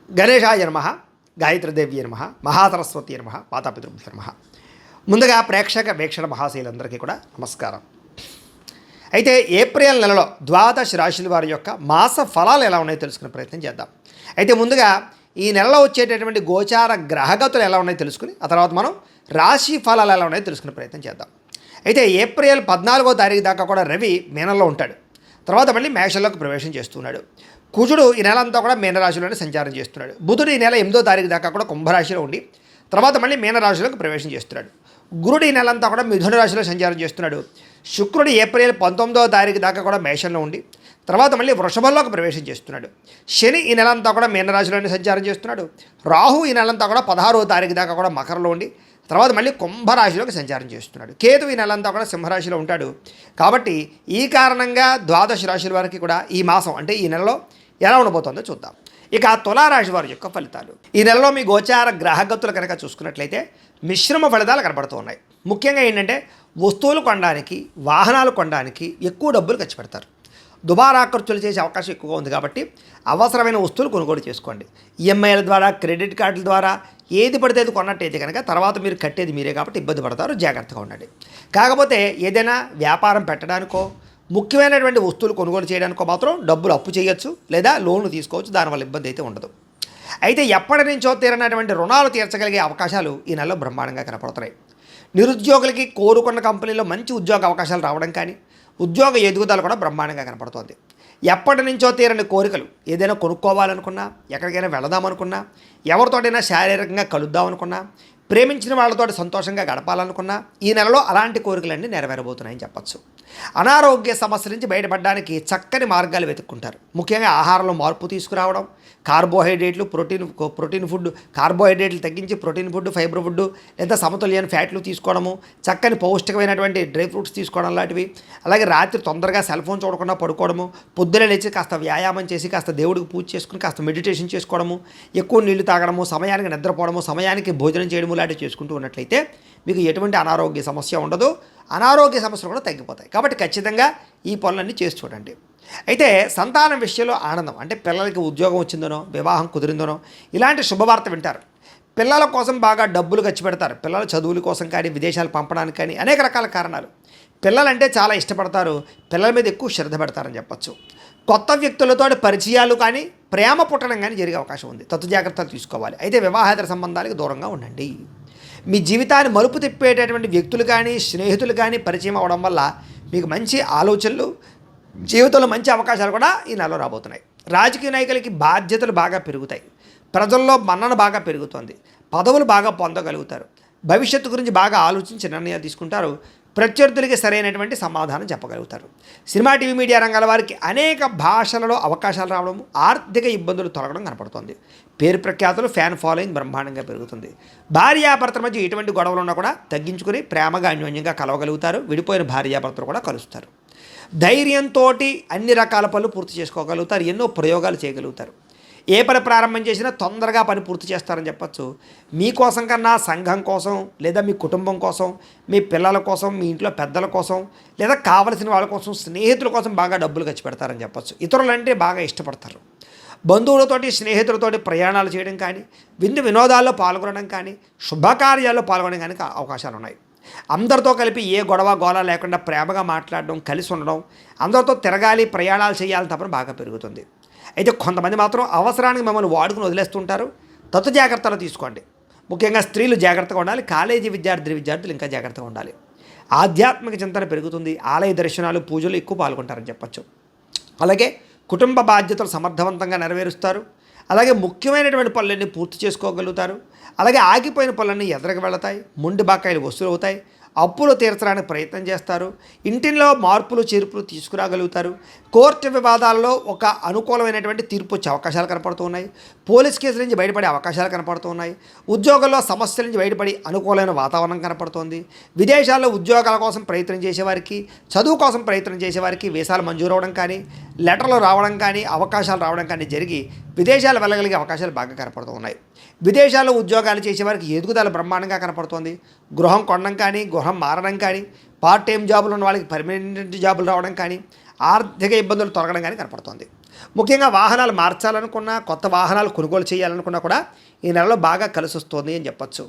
గణేశాయ నమః, గాయత్రీదేవి నమః, మహాసరస్వతి నమః, మాతాపితృభ్యో నమః. ముందుగా ప్రేక్షక వీక్షణ మహాశైలందరికీ కూడా నమస్కారం. అయితే ఏప్రిల్ నెలలో ద్వాదశ రాశుల వారి యొక్క మాస ఫలాలు ఎలా ఉన్నాయో తెలుసుకునే ప్రయత్నం చేద్దాం. అయితే ముందుగా ఈ నెలలో వచ్చేటటువంటి గోచార గ్రహగతులు ఎలా ఉన్నాయో తెలుసుకుని ఆ తర్వాత మనం రాశి ఫలాలు ఎలా ఉన్నాయో తెలుసుకునే ప్రయత్నం చేద్దాం. అయితే ఏప్రిల్ 14వ తారీఖు దాకా కూడా రవి మీనంలో ఉంటాడు. తర్వాత మళ్ళీ మేషంలోకి ప్రవేశం చేస్తున్నాడు. కుజుడు ఈ నెల అంతా కూడా మీనరాశిలోనే సంచారం చేస్తున్నాడు. బుధుడు ఈ నెల 8వ తారీఖు దాకా కూడా కుంభరాశిలో ఉండి తర్వాత మళ్ళీ మీనరాశిలోకి ప్రవేశం చేస్తున్నాడు. గురుడు ఈ నెల అంతా కూడా మిథున రాశిలో సంచారం చేస్తున్నాడు. శుక్రుడు ఏప్రిల్ 19వ తారీఖు దాకా కూడా మేషంలో ఉండి తర్వాత మళ్ళీ వృషభంలోకి ప్రవేశం చేస్తున్నాడు. శని ఈ నెలంతా కూడా మీనరాశిలోనే సంచారం చేస్తున్నాడు. రాహు ఈ నెలంతా కూడా 16వ తారీఖు దాకా కూడా మకరంలో ఉండి తర్వాత మళ్ళీ కుంభరాశిలోకి సంచారం చేస్తున్నాడు. కేతు ఈ నెలంతా కూడా సింహరాశిలో ఉంటాడు. కాబట్టి ఈ కారణంగా ద్వాదశ రాశుల వారికి కూడా ఈ మాసం అంటే ఈ నెలలో ఎలా ఉండబోతుందో చూద్దాం. ఇక తులారాశి వారి యొక్క ఫలితాలు. ఈ నెలలో మీ గోచార గ్రహగతులు కనుక చూసుకున్నట్లయితే మిశ్రమ ఫలితాలు కనబడుతూ ఉన్నాయి. ముఖ్యంగా ఏంటంటే వస్తువులు కొనడానికి, వాహనాలు కొనడానికి ఎక్కువ డబ్బులు ఖర్చు పెడతారు. దుబారా ఖర్చులు చేసే అవకాశం ఎక్కువగా ఉంది. కాబట్టి అవసరమైన వస్తువులు కొనుగోలు చేసుకోండి. ఈఎంఐల ద్వారా, క్రెడిట్ కార్డుల ద్వారా ఏది పడితే అది కొన్నట్టయితే కనుక తర్వాత మీరు కట్టేది మీరే కాబట్టి ఇబ్బంది పడతారు. జాగ్రత్తగా ఉండండి. కాకపోతే ఏదైనా వ్యాపారం పెట్టడానికో ముఖ్యమైనటువంటి వస్తువులు కొనుగోలు చేయడానికో మాత్రం డబ్బులు అప్పు చేయొచ్చు లేదా లోన్లు తీసుకోవచ్చు. దానివల్ల ఇబ్బంది అయితే ఉండదు. అయితే ఎప్పటి నుంచో తీరనటువంటి రుణాలు తీర్చగలిగే అవకాశాలు ఈ నెలలో బ్రహ్మాండంగా కనపడుతున్నాయి. నిరుద్యోగులకి కోరుకున్న కంపెనీలో మంచి ఉద్యోగ అవకాశాలు రావడం కానీ ఉద్యోగ ఎదుగుదల కూడా బ్రహ్మాండంగా కనపడుతోంది. ఎప్పటి నుంచో తీరని కోరికలు ఏదైనా కొనుక్కోవాలనుకున్నా, ఎక్కడికైనా వెళదామనుకున్నా, ఎవరితోటైనా శారీరకంగా కలుద్దామనుకున్నా, ప్రేమించిన వాళ్ళతో సంతోషంగా గడపాలనుకున్నా ఈ నెలలో అలాంటి కోరికలన్నీ నెరవేరబోతున్నాయని చెప్పచ్చు. అనారోగ్య సమస్యల నుంచి బయటపడడానికి చక్కని మార్గాలు వెతుక్కుంటారు. ముఖ్యంగా ఆహారంలో మార్పు తీసుకురావడం, కార్బోహైడ్రేట్లు, ప్రోటీన్ ఫుడ్, కార్బోహైడ్రేట్లు తగ్గించి ప్రోటీన్ ఫుడ్, ఫైబర్ ఫుడ్ లేదా సమతుల్యమైన ఫ్యాట్లు తీసుకోవడము, చక్కని పౌష్టికమైనటువంటి డ్రై ఫ్రూట్స్ తీసుకోవడం లాంటివి. అలాగే రాత్రి తొందరగా సెల్ ఫోన్ చూడకుండా పడుకోవడము, పొద్దున లేచి కాస్త వ్యాయామం చేసి కాస్త దేవుడికి పూజ చేసుకుని కాస్త మెడిటేషన్ చేసుకోవడము, ఎక్కువ నీళ్లు తాగడము, సమయానికి నిద్రపోవడము, సమయానికి భోజనం చేయడము లాంటివి చేసుకుంటూ ఉన్నట్లయితే మీకు ఎటువంటి అనారోగ్య సమస్య ఉండదు. అనారోగ్య సమస్యలు కూడా తగ్గిపోతాయి. కాబట్టి ఖచ్చితంగా ఈ పనులన్నీ చేసి చూడండి. అయితే సంతానం విషయంలో ఆనందం, అంటే పిల్లలకి ఉద్యోగం వచ్చిందనో, వివాహం కుదిరిందనో ఇలాంటి శుభవార్త వింటారు. పిల్లల కోసం బాగా డబ్బులు ఖర్చు పెడతారు. పిల్లల చదువుల కోసం కానీ, విదేశాలు పంపడానికి కానీ అనేక రకాల కారణాలు. పిల్లలంటే చాలా ఇష్టపడతారు. పిల్లల మీద ఎక్కువ శ్రద్ధ పెడతారని చెప్పచ్చు. కొత్త వ్యక్తులతో పరిచయాలు కానీ, ప్రేమ పుట్టడం కానీ జరిగే అవకాశం ఉంది. తత్తు జాగ్రత్తలు తీసుకోవాలి. అయితే వివాహేతర సంబంధాలకు దూరంగా ఉండండి. మీ జీవితాన్ని మలుపు తిప్పేటటువంటి వ్యక్తులు కానీ, స్నేహితులు కానీ పరిచయం అవడం వల్ల మీకు మంచి ఆలోచనలు, జీవితంలో మంచి అవకాశాలు కూడా ఈ నెలలో రాబోతున్నాయి. రాజకీయ నాయకులకి బాధ్యతలు బాగా పెరుగుతాయి. ప్రజల్లో మన్నన బాగా పెరుగుతుంది. పదవులు బాగా పొందగలుగుతారు. భవిష్యత్తు గురించి బాగా ఆలోచించి నిర్ణయాలు తీసుకుంటారు. ప్రత్యర్థులకి సరైనటువంటి సమాధానం చెప్పగలుగుతారు. సినిమా, టీవీ, మీడియా రంగాల వారికి అనేక భాషలలో అవకాశాలు రావడం, ఆర్థిక ఇబ్బందులు తొలగడం కనపడుతుంది. పేరు ప్రఖ్యాతులు, ఫ్యాన్ ఫాలోయింగ్ బ్రహ్మాండంగా పెరుగుతుంది. భార్యాభర్తల మధ్య ఎటువంటి గొడవలు ఉన్నా కూడా తగ్గించుకుని ప్రేమగా అన్యోన్యంగా కలవగలుగుతారు. విడిపోయిన భార్యాభర్తలు కూడా కలుస్తారు. ధైర్యంతో అన్ని రకాల పనులు పూర్తి చేసుకోగలుగుతారు. ఎన్నో ప్రయోగాలు చేయగలుగుతారు. ఏ పని ప్రారంభం చేసినా తొందరగా పని పూర్తి చేస్తారని చెప్పచ్చు. మీకోసం కన్నా సంఘం కోసం లేదా మీ కుటుంబం కోసం, మీ పిల్లల కోసం, మీ ఇంట్లో పెద్దల కోసం లేదా కావలసిన వాళ్ళ కోసం, స్నేహితుల కోసం బాగా డబ్బులు ఖర్చు పెడతారని చెప్పచ్చు. ఇతరులంటే బాగా ఇష్టపడతారు. బంధువులతోటి, స్నేహితులతోటి ప్రయాణాలు చేయడం కానీ, వినోదాల్లో పాల్గొనడం కానీ, శుభకార్యాల్లో పాల్గొనడం కానీ అవకాశాలు ఉన్నాయి. అందరితో కలిపి ఏ గొడవ గోళ లేకుండా ప్రేమగా మాట్లాడడం, కలిసి ఉండడం, అందరితో తిరగాలి, ప్రయాణాలు చేయాలి తప్పని బాగా పెరుగుతుంది. అయితే కొంతమంది మాత్రం అవసరానికి మిమ్మల్ని వాడుకుని వదిలేస్తుంటారు. తత్తు జాగ్రత్తలు తీసుకోండి. ముఖ్యంగా స్త్రీలు జాగ్రత్తగా ఉండాలి. కాలేజీ విద్యార్థులు ఇంకా జాగ్రత్తగా ఉండాలి. ఆధ్యాత్మిక చింతన పెరుగుతుంది. ఆలయ దర్శనాలు, పూజలు ఎక్కువ పాల్గొంటారని చెప్పచ్చు. అలాగే కుటుంబ బాధ్యతలు సమర్థవంతంగా నెరవేరుస్తారు. అలాగే ముఖ్యమైనటువంటి పనులన్నీ పూర్తి చేసుకోగలుగుతారు. అలాగే ఆగిపోయిన పనులన్నీ ఎదురుకు వెళతాయి. మొండి బాకాయలు వసూలు అవుతాయి. అప్పులు తీర్చడానికి ప్రయత్నం చేస్తారు. ఇంటిలో మార్పులు చేర్పులు తీసుకురాగలుగుతారు. కోర్టు వివాదాల్లో ఒక అనుకూలమైనటువంటి తీర్పు వచ్చే అవకాశాలు కనపడుతూ ఉన్నాయి. పోలీస్ కేసుల నుంచి బయటపడే అవకాశాలు కనపడుతూ ఉన్నాయి. ఉద్యోగంలో సమస్యల నుంచి బయటపడి అనుకూలమైన వాతావరణం కనపడుతోంది. విదేశాల్లో ఉద్యోగాల కోసం ప్రయత్నం చేసేవారికి, చదువు కోసం ప్రయత్నం చేసేవారికి వీసాలు మంజూరు అవ్వడం కానీ, లెటర్లు రావడం కానీ, అవకాశాలు రావడం కానీ జరిగి విదేశాలు వెళ్ళగలిగే అవకాశాలు బాగా కనపడుతూ ఉన్నాయి. విదేశాల్లో ఉద్యోగాలు చేసేవారికి ఎదుగుదల బ్రహ్మాండంగా కనపడుతోంది. గృహం కొనడం కానీ, గృహం మారడం కానీ, పార్ట్ టైం జాబులు ఉన్న వాళ్ళకి పర్మనెంట్ జాబులు రావడం కానీ, ఆర్థిక ఇబ్బందులు తొలగడం కానీ కనపడుతోంది. ముఖ్యంగా వాహనాలు మార్చాలనుకున్నా, కొత్త వాహనాలు కొనుగోలు చేయాలనుకున్నా కూడా ఈ నెలలో బాగా కలిసి వస్తుంది అని చెప్పచ్చు.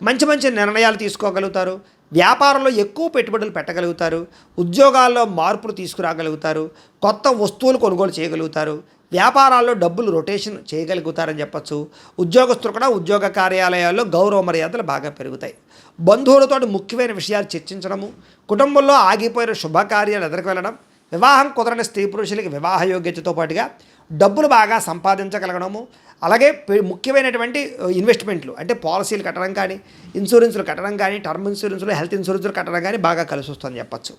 మంచి మంచి నిర్ణయాలు తీసుకోగలుగుతారు. వ్యాపారంలో ఎక్కువ పెట్టుబడులు పెట్టగలుగుతారు. ఉద్యోగాల్లో మార్పులు తీసుకురాగలుగుతారు. కొత్త వస్తువులు కొనుగోలు చేయగలుగుతారు. వ్యాపారాల్లో డబ్బులు రొటేషన్ చేయగలుగుతారని చెప్పచ్చు. ఉద్యోగస్తులు కూడా ఉద్యోగ కార్యాలయాల్లో గౌరవ మర్యాదలు బాగా పెరుగుతాయి. బంధువులతో ముఖ్యమైన విషయాలు చర్చించడము, కుటుంబంలో ఆగిపోయిన శుభకార్యాలు ఎదురుకు వెళ్ళడం, వివాహం కుదరని స్త్రీ పురుషులకి వివాహ యోగ్యతతో పాటుగా డబ్బులు బాగా సంపాదించగలగడము, అలాగే ముఖ్యమైనటువంటి ఇన్వెస్ట్మెంట్లు అంటే పాలసీలు కట్టడం కానీ, ఇన్సూరెన్సులు కట్టడం కానీ, టర్మ్ ఇన్సూరెన్సులు, హెల్త్ ఇన్సూరెన్సులు కట్టడం కానీ బాగా కలిసి వస్తుందని చెప్పచ్చు.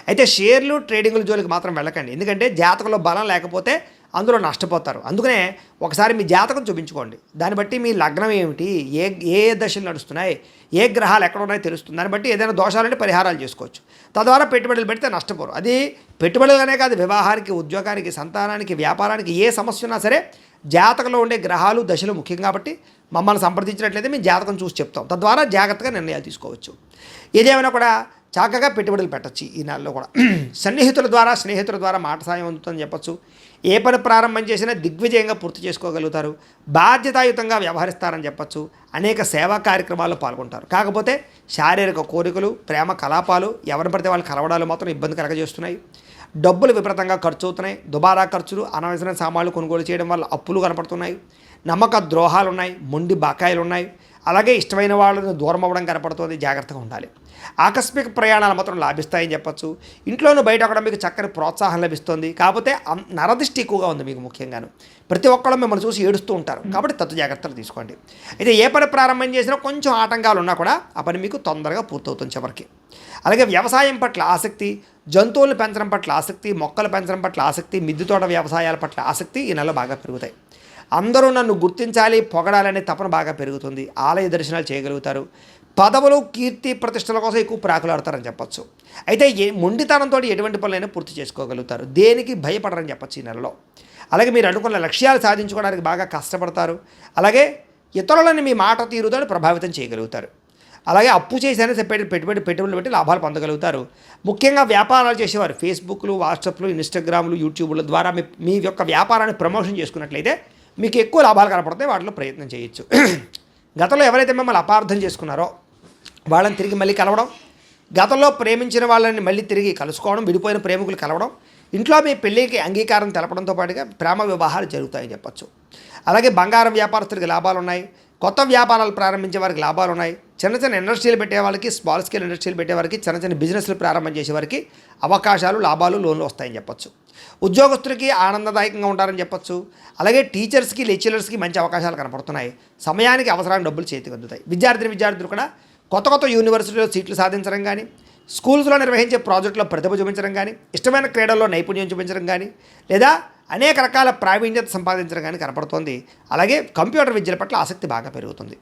అయితే షేర్లు ట్రేడింగ్ల జోలికి మాత్రం వెళ్ళకండి. ఎందుకంటే జాతకంలో బలం లేకపోతే అందులో నష్టపోతారు. అందుకనే ఒకసారి మీ జాతకం చూపించుకోండి. దాన్ని బట్టి మీ లగ్నం ఏమిటి, ఏ ఏ దశలు నడుస్తున్నాయి, ఏ గ్రహాలు ఎక్కడ ఉన్నాయో తెలుస్తుంది. దాన్ని బట్టి ఏదైనా దోషాలంటే పరిహారాలు చేసుకోవచ్చు. తద్వారా పెట్టుబడులు పెడితే నష్టపోరు. అది పెట్టుబడులుగానే కాదు, వివాహానికి, ఉద్యోగానికి, సంతానానికి, వ్యాపారానికి ఏ సమస్య ఉన్నా సరే జాతకంలో ఉండే గ్రహాలు దశలు ముఖ్యం కాబట్టి మమ్మల్ని సంప్రదించినట్లయితే మేము జాతకం చూసి చెప్తాం. తద్వారా జాగ్రత్తగా నిర్ణయాలు తీసుకోవచ్చు. ఏదేమైనా కూడా చక్కగా పెట్టుబడులు పెట్టచ్చు. ఈ నెలలో కూడా స్నేహితుల ద్వారా మాట సాయం అందుతుందని చెప్పచ్చు. ఏ పని ప్రారంభం చేసినా దిగ్విజయంగా పూర్తి చేసుకోగలుగుతారు. బాధ్యతాయుతంగా వ్యవహరిస్తారని చెప్పచ్చు. అనేక సేవా కార్యక్రమాల్లో పాల్గొంటారు. కాకపోతే శారీరక కోరికలు, ప్రేమ కలాపాలు, ఎవరిని పడితే వాళ్ళు కలవడాలు మాత్రం ఇబ్బంది కలగజేస్తున్నాయి. డబ్బులు విపరీతంగా ఖర్చు అవుతున్నాయి. దుబారా ఖర్చులు, అనవసరమైన సామాన్లు కొనుగోలు చేయడం వల్ల అప్పులు కనపడుతున్నాయి. నమ్మక ద్రోహాలు ఉన్నాయి. మొండి బకాయిలు ఉన్నాయి. అలాగే ఇష్టమైన వాళ్ళని దూరం అవ్వడం కనపడుతుంది. జాగ్రత్తగా ఉండాలి. ఆకస్మిక ప్రయాణాలు మాత్రం లాభిస్తాయని చెప్పచ్చు. ఇంట్లోనూ బయట కూడా మీకు చక్కని ప్రోత్సాహం లభిస్తుంది. కాకపోతే నరదృష్టి ఎక్కువగా ఉంది మీకు. ముఖ్యంగాను ప్రతి ఒక్కళ్ళు మిమ్మల్ని చూసి ఏడుస్తూ ఉంటారు. కాబట్టి తత్తు జాగ్రత్తలు తీసుకోండి. అయితే ఏ పని ప్రారంభం చేసినా కొంచెం ఆటంకాలు ఉన్నా కూడా ఆ పని మీకు తొందరగా పూర్తవుతుంది చివరికి. అలాగే వ్యవసాయం పట్ల ఆసక్తి, జంతువులను పెంచడం పట్ల ఆసక్తి, మొక్కలు పెంచడం పట్ల ఆసక్తి, మిద్దె తోట వ్యవసాయాల పట్ల ఆసక్తి ఈ నెలలో బాగా పెరుగుతాయి. అందరూ నన్ను గుర్తించాలి, పొగడాలనే తపన బాగా పెరుగుతుంది. ఆలయ దర్శనాలు చేయగలుగుతారు. పదవులు, కీర్తి, ప్రతిష్టల కోసం ఎక్కువ ప్రాకులాడతారని చెప్పచ్చు. అయితే మొండితనంతో ఎటువంటి పనులైనా పూర్తి చేసుకోగలుగుతారు. దేనికి భయపడరని చెప్పచ్చు ఈ నెలలో. అలాగే మీరు అనుకున్న లక్ష్యాలు సాధించుకోవడానికి బాగా కష్టపడతారు. అలాగే ఇతరులను మీ మాట తీరుతో ప్రభావితం చేయగలుగుతారు. అలాగే అప్పు చేసైనా పెట్టుబడులు పెట్టి లాభాలు పొందగలుగుతారు. ముఖ్యంగా వ్యాపారాలు చేసేవారు ఫేస్బుక్లు, వాట్సాప్లు, ఇన్స్టాగ్రామ్లు, యూట్యూబ్ల ద్వారా మీ యొక్క వ్యాపారాన్ని ప్రమోషన్ చేసుకున్నట్లయితే మీకు ఎక్కువ లాభాలు కనపడతాయి. వాటిలో ప్రయత్నం చేయొచ్చు. గతంలో ఎవరైతే మిమ్మల్ని అపార్థం చేసుకున్నారో వాళ్ళని తిరిగి మళ్ళీ కలవడం, గతంలో ప్రేమించిన వాళ్ళని మళ్ళీ తిరిగి కలుసుకోవడం, విడిపోయిన ప్రేమికులు కలవడం, ఇంట్లో మీ పెళ్ళికి అంగీకారం తెలపడంతో పాటుగా ప్రేమ వివాహాలు జరుగుతాయని చెప్పచ్చు. అలాగే బంగారం వ్యాపారస్తులకి లాభాలు ఉన్నాయి. కొత్త వ్యాపారాలు ప్రారంభించే వారికి లాభాలు ఉన్నాయి. చిన్న చిన్న ఇండస్ట్రీలు పెట్టే వాళ్ళకి, స్మాల్ స్కేల్ ఇండస్ట్రీలు పెట్టే వారికి, చిన్న చిన్న బిజినెస్లు ప్రారంభం చేసే వారికి అవకాశాలు, లాభాలు, లోన్లు వస్తాయని చెప్పచ్చు. ఉద్యోగస్తులకి ఆనందదాయకంగా ఉంటారని చెప్పచ్చు. అలాగే టీచర్స్కి, లెక్చరర్స్కి మంచి అవకాశాలు కనపడుతున్నాయి. సమయానికి అవసరానికి డబ్బులు చేతికి అందుతాయి. విద్యార్థులు కూడా కొత్త యూనివర్సిటీలో సీట్లు సాధించడం కానీ, స్కూల్స్లో నిర్వహించే ప్రాజెక్టులో ప్రతిభ చూపించడం కానీ, ఇష్టమైన క్రీడల్లో నైపుణ్యం చూపించడం కానీ, లేదా అనేక రకాల ప్రావీణ్యత సంపాదించడం కానీ కనపడుతోంది. అలాగే కంప్యూటర్ విద్యల పట్ల ఆసక్తి బాగా పెరుగుతుంది.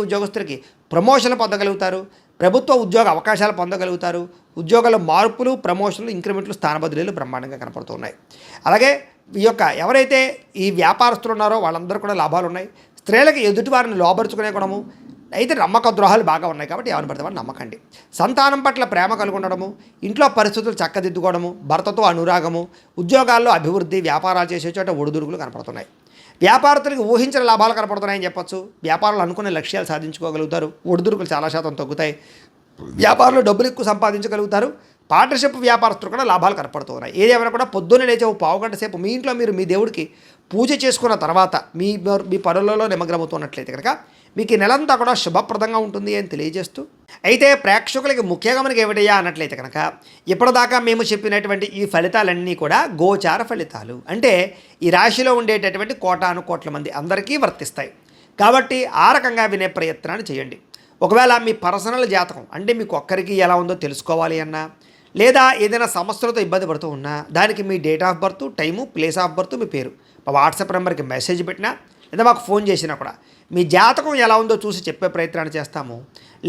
ఉద్యోగస్తులకి ప్రమోషన్లు పొందగలుగుతారు. ప్రభుత్వ ఉద్యోగ అవకాశాలు పొందగలుగుతారు. ఉద్యోగాల మార్పులు, ప్రమోషన్లు, ఇంక్రిమెంట్లు, స్థాన బదిలీలు బ్రహ్మాండంగా కనపడుతున్నాయి. అలాగే ఎవరైతే ఈ వ్యాపారస్తులు ఉన్నారో వాళ్ళందరూ కూడా లాభాలు ఉన్నాయి. స్త్రీలకి ఎదుటివారిని లోబరుచుకునే గుణము, అయితే నమ్మక ద్రోహాలు బాగా ఉన్నాయి కాబట్టి ఎవరిని పడితే వాడిని నమ్మకండి. సంతానం పట్ల ప్రేమ కలుగుండడము, ఇంట్లో పరిస్థితులు చక్కదిద్దుకోవడము, భర్తతో అనురాగము, ఉద్యోగాల్లో అభివృద్ధి, వ్యాపారాలు చేసే చోట ఒడిదుడుకులు కనపడుతున్నాయి. వ్యాపారస్తులకు ఊహించిన లాభాలు కనపడుతున్నాయని చెప్పచ్చు. వ్యాపారాలు అనుకునే లక్ష్యాలు సాధించుకోగలుగుతారు. ఒడిదుడుకులు చాలా శాతం తగ్గుతాయి. వ్యాపారంలో డబ్బులు ఎక్కువ సంపాదించగలుగుతారు. పార్ట్నర్షిప్ వ్యాపారస్తులు కూడా లాభాలు కనపడుతున్నాయి. ఏదేమైనా కూడా పొద్దున్నే లేచే పావు గంట సేపు మీ ఇంట్లో మీ దేవుడికి పూజ చేసుకున్న తర్వాత మీ పనులలో నిమగ్నమవుతున్నట్లయితే కనుక మీకు ఈ నెలంతా కూడా శుభప్రదంగా ఉంటుంది అని తెలియజేస్తూ, అయితే ప్రేక్షకులకి ముఖ్యంగా మనకి ఏమిటయ్యా అన్నట్లయితే కనుక ఇప్పటిదాకా మేము చెప్పినటువంటి ఈ ఫలితాలన్నీ కూడా గోచార ఫలితాలు. అంటే ఈ రాశిలో ఉండేటటువంటి కోటాను కోట్ల మంది అందరికీ వర్తిస్తాయి. కాబట్టి ఆ రకంగా వినే ప్రయత్నాన్ని చేయండి. ఒకవేళ మీ పర్సనల్ జాతకం అంటే మీకు ఒక్కరికి ఎలా ఉందో తెలుసుకోవాలి అన్నా, లేదా ఏదైనా సమస్యలతో ఇబ్బంది పడుతూ ఉన్నా దానికి మీ date of birth, time, place of birth, మీ పేరు మా వాట్సాప్ నెంబర్కి మెసేజ్ పెట్టినా లేదా మాకు ఫోన్ చేసినా కూడా మీ జాతకం ఎలా ఉందో చూసి చెప్పే ప్రయత్నాన్ని చేస్తాము.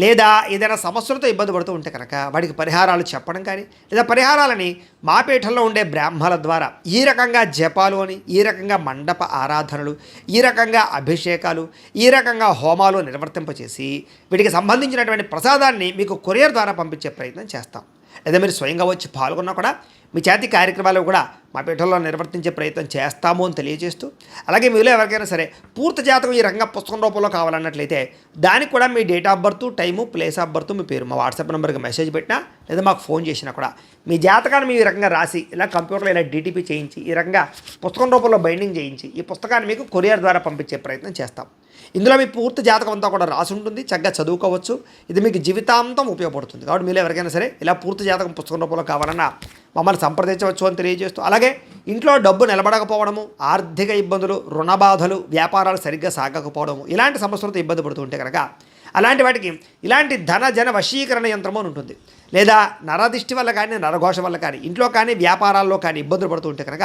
లేదా ఏదైనా సమస్యలతో ఇబ్బంది పడుతూ ఉంటే కనుక వాడికి పరిహారాలు చెప్పడం కానీ, లేదా పరిహారాలని మా పీఠంలో ఉండే బ్రాహ్మణుల ద్వారా ఈ రకంగా జపాలు అని, ఈ రకంగా మండప ఆరాధనలు, ఈ రకంగా అభిషేకాలు, ఈ రకంగా హోమాలు నిర్వర్తింపచేసి వీటికి సంబంధించినటువంటి ప్రసాదాన్ని మీకు కొరియర్ ద్వారా పంపించే ప్రయత్నం చేస్తాం. లేదా మీరు స్వయంగా వచ్చి పాల్గొన్నా కూడా మీ చేతి కార్యక్రమాలు కూడా మా పీఠంలో నిర్వర్తించే ప్రయత్నం చేస్తాము అని తెలియజేస్తూ, అలాగే మీలో ఎవరికైనా సరే పూర్తి జాతకం ఈ రకంగా పుస్తకం రూపంలో కావాలన్నట్లయితే దానికి కూడా మీ date of birth, time, place of birth, మీ పేరు మా వాట్సాప్ నెంబర్కి మెసేజ్ పెట్టినా లేదా మాకు ఫోన్ చేసినా కూడా మీ జాతకాన్ని ఈ రకంగా రాసి ఇలా కంప్యూటర్లో ఇలా డీటీపీ చేయించి ఈ రకంగా పుస్తకం రూపంలో బైండింగ్ చేయించి ఈ పుస్తకాన్ని మీకు కొరియర్ ద్వారా పంపించే ప్రయత్నం చేస్తాం. ఇందులో మీ పూర్తి జాతకం అంతా కూడా రాసి ఉంటుంది, చక్కగా చదువుకోవచ్చు. ఇది మీకు జీవితాంతం ఉపయోగపడుతుంది. కాబట్టి మీరు ఎవరికైనా సరే ఇలా పూర్తి జాతకం పుస్తకం రూపంలో కావాలన్నా మమ్మల్ని సంప్రదించవచ్చు అని తెలియజేస్తూ, అలాగే ఇంట్లో డబ్బు నిలబడకపోవడము, ఆర్థిక ఇబ్బందులు, రుణ బాధలు, వ్యాపారాలు సరిగ్గా సాగకపోవడము, ఇలాంటి సమస్యలతో ఇబ్బంది పడుతుంటే కనుక అలాంటి వాటికి ఇలాంటి ధన జన వశీకరణ యంత్రము అని ఉంటుంది. లేదా నరదిష్టి వల్ల కానీ, నరఘోష వల్ల కానీ, ఇంట్లో కానీ వ్యాపారాల్లో కానీ ఇబ్బందులు పడుతూ ఉంటే కనుక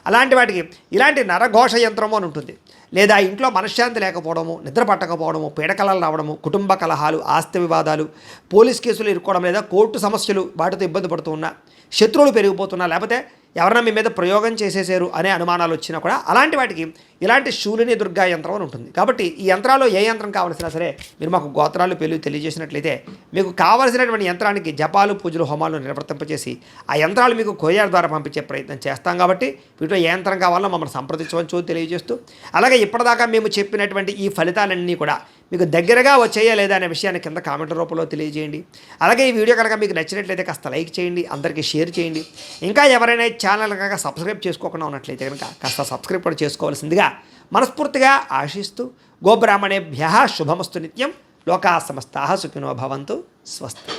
అలాంటి వాటికి ఇలాంటి నరఘోష యంత్రము అని ఉంటుంది. లేదా ఇంట్లో మనశ్శాంతి లేకపోవడము, నిద్ర పట్టకపోవడము, పీడకలలు రావడము, కుటుంబ కలహాలు, ఆస్తి వివాదాలు, పోలీస్ కేసులు ఇరుక్కోవడం, లేదా కోర్టు సమస్యలు వాటితో ఇబ్బంది పడుతూ ఉన్నా, శత్రువులు పెరిగిపోతున్నా, లేకపోతే ఎవరైనా మీ మీద ప్రయోగం చేసేసారు అనే అనుమానాలు వచ్చినా కూడా అలాంటి వాటికి ఇలాంటి శూలిని దుర్గా యంత్రం అని ఉంటుంది. కాబట్టి ఈ యంత్రాల్లో ఏ యంత్రం కావాల్సినా సరే మీరు మాకు గోత్రాలు పేర్లు తెలియజేసినట్లయితే మీకు కావాల్సినటువంటి యంత్రానికి జపాలు, పూజలు, హోమాలు నిర్వర్తింపచేసి ఆ యంత్రాలు మీకు కొరియర్ ద్వారా పంపించే ప్రయత్నం చేస్తాం. కాబట్టి వీటిలో ఏ యంత్రం కావాలో మమ్మల్ని సంప్రదించవచ్చు తెలియజేస్తూ, అలాగే ఇప్పటిదాకా మేము చెప్పినటువంటి ఈ ఫలితాలన్నీ కూడా మీకు దగ్గరగా వచ్చేయా లేదా అనే విషయాన్ని కింద కామెంట్ రూపంలో తెలియజేయండి. అలాగే ఈ వీడియో కనుక మీకు నచ్చినట్లయితే కాస్త లైక్ చేయండి, అందరికీ షేర్ చేయండి. ఇంకా ఎవరైనా ఛానల్ కనుక సబ్స్క్రైబ్ చేసుకోకుండా ఉన్నట్లయితే కనుక కాస్త సబ్స్క్రైబ్ కూడా చేసుకోవాల్సిందిగా మనస్ఫూర్తిగా ఆశిస్తూ, గోబ్రాహ్మణేభ్యః శుభమస్తు నిత్యం. లోకా సమస్తాః సుఖినో భవంతు. స్వస్తి.